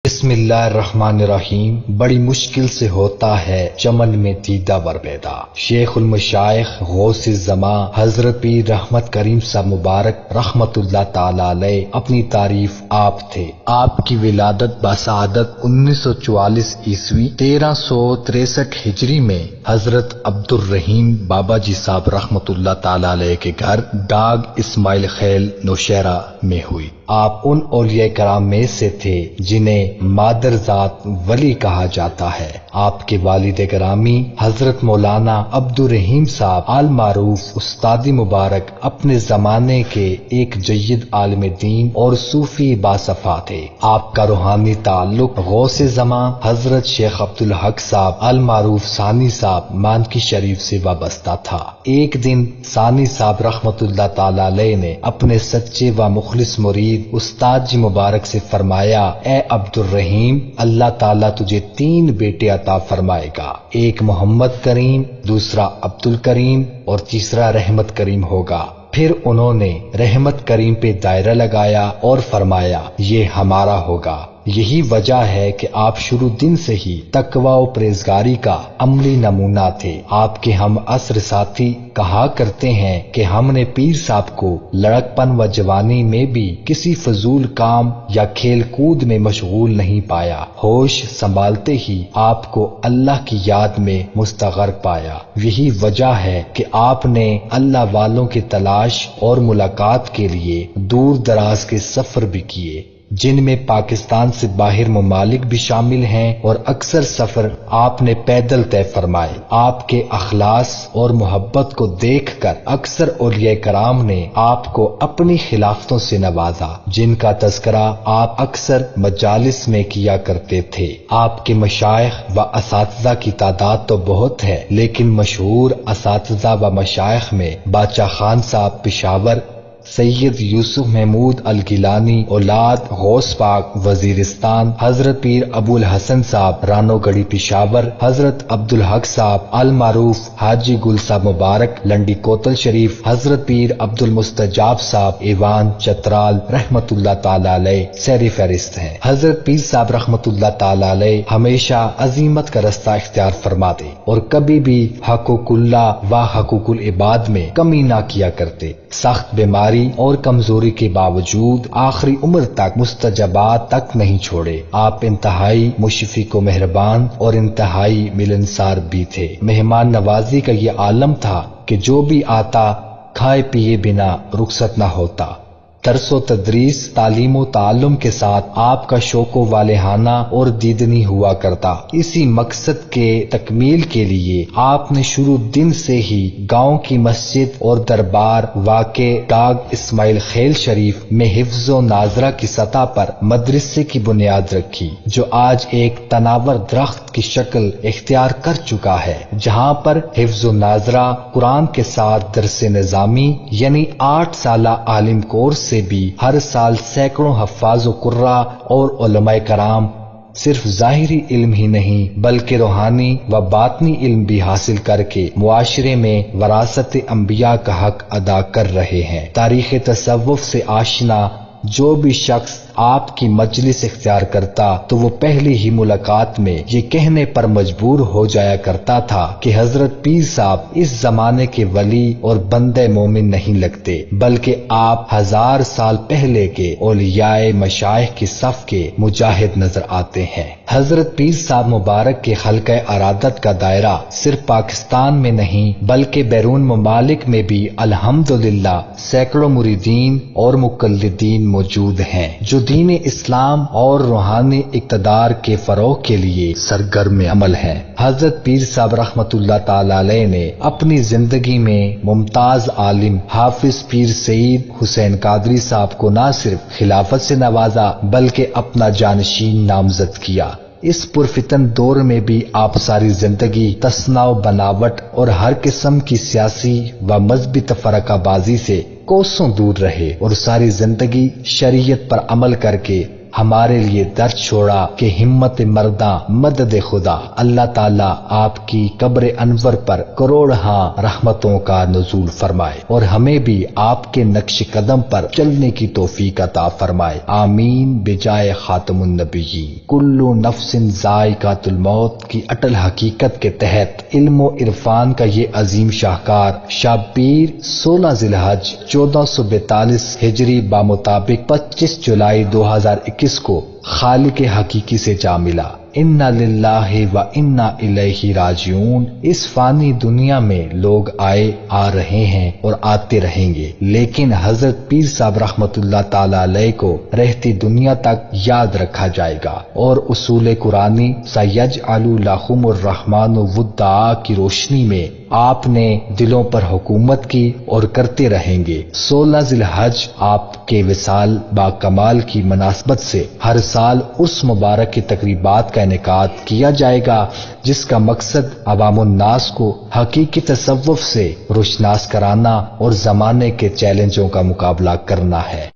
بسم اللہ الرحمن الرحیم۔ بڑی مشکل سے ہوتا ہے چمن میں دیدہ ور پیدا۔ شیخ المشائخ غوث الزمان حضرت پیر رحمت کریم صاحب مبارک رحمت اللہ تعالی علیہ اپنی تعریف آپ تھے۔ آپ کی ولادت بسعادت 1944 عیسوی 1363 ہجری میں حضرت عبد الرحیم بابا جی صاحب رحمت اللہ تعالی علیہ کے گھر ڈاگ اسماعیل خیل نوشہرہ میں ہوئی۔ آپ ان اولیاء کرام میں سے تھے جنہیں مادر ذات ولی کہا جاتا ہے۔ آپ کے والد گرامی حضرت مولانا عبد الرحیم صاحب آل معروف استاد مبارک اپنے زمانے کے ایک جید عالم دین اور صوفی باصفا تھے۔ آپ کا روحانی تعلق غوث زمان حضرت شیخ عبدالحق صاحب آل معروف ثانی صاحب مانکی شریف سے وابستہ تھا۔ ایک دن ثانی صاحب رحمت اللہ تعالی علیہ نے اپنے سچے و مخلص مرید استاد جی مبارک سے فرمایا، اے عبد الرحیم، اللہ تعالیٰ تجھے 3 بیٹے عطا فرمائے گا، ایک محمد کریم، دوسرا عبد الکریم اور تیسرا رحمت کریم ہوگا۔ پھر انہوں نے رحمت کریم پہ دائرہ لگایا اور فرمایا یہ ہمارا ہوگا۔ یہی وجہ ہے کہ آپ شروع دن سے ہی تقوی و پرہیزگاری کا عملی نمونہ تھے۔ آپ کے ہم عصر ساتھی کہا کرتے ہیں کہ ہم نے پیر صاحب کو لڑکپن و جوانی میں بھی کسی فضول کام یا کھیل کود میں مشغول نہیں پایا۔ ہوش سنبھالتے ہی آپ کو اللہ کی یاد میں مستغرق پایا۔ یہی وجہ ہے کہ آپ نے اللہ والوں کی تلاش اور ملاقات کے لیے دور دراز کے سفر بھی کیے، جن میں پاکستان سے باہر ممالک بھی شامل ہیں، اور اکثر سفر آپ نے پیدل طے فرمائے۔ آپ کے اخلاص اور محبت کو دیکھ کر اکثر اولیاء کرام نے آپ کو اپنی خلافتوں سے نوازا، جن کا تذکرہ آپ اکثر مجالس میں کیا کرتے تھے۔ آپ کے مشائخ و اساتذہ کی تعداد تو بہت ہے، لیکن مشہور اساتذہ و مشائخ میں باچا خان صاحب پشاور، سید یوسف محمود الگیلانی اولاد غوث پاک وزیرستان، حضرت پیر ابو الحسن صاحب رانو گڑھی پشاور، حضرت عبدالحق صاحب المعروف حاجی گل صاحب مبارک لنڈی کوتل شریف، حضرت پیر عبد المستجاب صاحب ایوان چترال رحمت اللہ تعالی علیہ سیر فہرست ہیں۔ حضرت پیر صاحب رحمت اللہ تعالی علیہ ہمیشہ عظیمت کا رستہ اختیار فرماتے اور کبھی بھی حقوق اللہ و حقوق العباد میں کمی نہ کیا کرتے۔ سخت بیماری اور کمزوری کے باوجود آخری عمر تک مستجابات تک نہیں چھوڑے۔ آپ انتہائی مشفق و مہربان اور انتہائی ملنسار بھی تھے۔ مہمان نوازی کا یہ عالم تھا کہ جو بھی آتا کھائے پیے بنا رخصت نہ ہوتا۔ درس و تدریس، تعلیم و تعلم کے ساتھ آپ کا شوق و والہانہ اور دیدنی ہوا کرتا۔ اسی مقصد کے تکمیل کے لیے آپ نے شروع دن سے ہی گاؤں کی مسجد اور دربار واقع ڈاگ اسماعیل خیل شریف میں حفظ و ناظرہ کی سطح پر مدرسے کی بنیاد رکھی، جو آج ایک تناور درخت کی شکل اختیار کر چکا ہے، جہاں پر حفظ و ناظرہ قرآن کے ساتھ درس نظامی یعنی 8 سالہ عالم کورس سے بھی ہر سال سینکڑوں حفاظ و قراء اور علماء کرام صرف ظاہری علم ہی نہیں بلکہ روحانی و باطنی علم بھی حاصل کر کے معاشرے میں وراثت انبیاء کا حق ادا کر رہے ہیں۔ تاریخ تصوف سے آشنا جو بھی شخص آپ کی مجلس اختیار کرتا تو وہ پہلی ہی ملاقات میں یہ کہنے پر مجبور ہو جایا کرتا تھا کہ حضرت پیر صاحب اس زمانے کے ولی اور بندہ مومن نہیں لگتے، بلکہ آپ 1000 سال پہلے کے اولیاء مشائخ کی صف کے مجاہد نظر آتے ہیں۔ حضرت پیر صاحب مبارک کے حلقہ ارادت کا دائرہ صرف پاکستان میں نہیں بلکہ بیرون ممالک میں بھی الحمدللہ سینکڑوں مریدین اور مقلدین موجود ہیں، جو دین اسلام اور روحانی اقتدار کے فروغ کے لیے سرگرم عمل ہیں۔ حضرت پیر صاحب رحمت اللہ تعالی علیہ نے اپنی زندگی میں ممتاز عالم حافظ پیر سعید حسین قادری صاحب کو نہ صرف خلافت سے نوازا بلکہ اپنا جانشین نامزد کیا۔ اس پرفتن دور میں بھی آپ ساری زندگی تصنع و بناوٹ اور ہر قسم کی سیاسی و مذہبی تفرقہ بازی سے کوسوں دور رہے اور ساری زندگی شریعت پر عمل کر کے ہمارے لیے درد چھوڑا کہ ہمت مرداں مدد خدا، اللہ تعالیٰ آپ کی قبر انور پر کروڑہاں رحمتوں کا نزول فرمائے اور ہمیں بھی آپ کے نقش قدم پر چلنے کی توفیق عطا فرمائے، آمین بجائے خاتم النبیین۔ کل نفس ذائقۃ الموت کی اٹل حقیقت کے تحت علم و عرفان کا یہ عظیم شاہکار شبیر 16 ذی الحج 1442 ہجری بمطابق 25 جولائی 2021 کو خالق حقیقی سے جا ملا۔ انا للہ و انا الیہ راجعون۔ اس فانی دنیا میں لوگ آئے، آ رہے ہیں اور آتے رہیں گے، لیکن حضرت پیر صاحب رحمت اللہ تعالی علیہ کو رہتی دنیا تک یاد رکھا جائے گا اور اصول قرآنی سیجعل لہم الرحمن ودا کی روشنی میں آپ نے دلوں پر حکومت کی اور کرتے رہیں گے۔ 16 ذی الحج آپ کے وصال با کمال کی مناسبت سے ہر سال اس مبارک کی تقریبات کا انعقاد کیا جائے گا جس کا مقصد عوام الناس کو حقیقی تصوف سے روشناس کرانا اور زمانے کے چیلنجوں کا مقابلہ کرنا ہے۔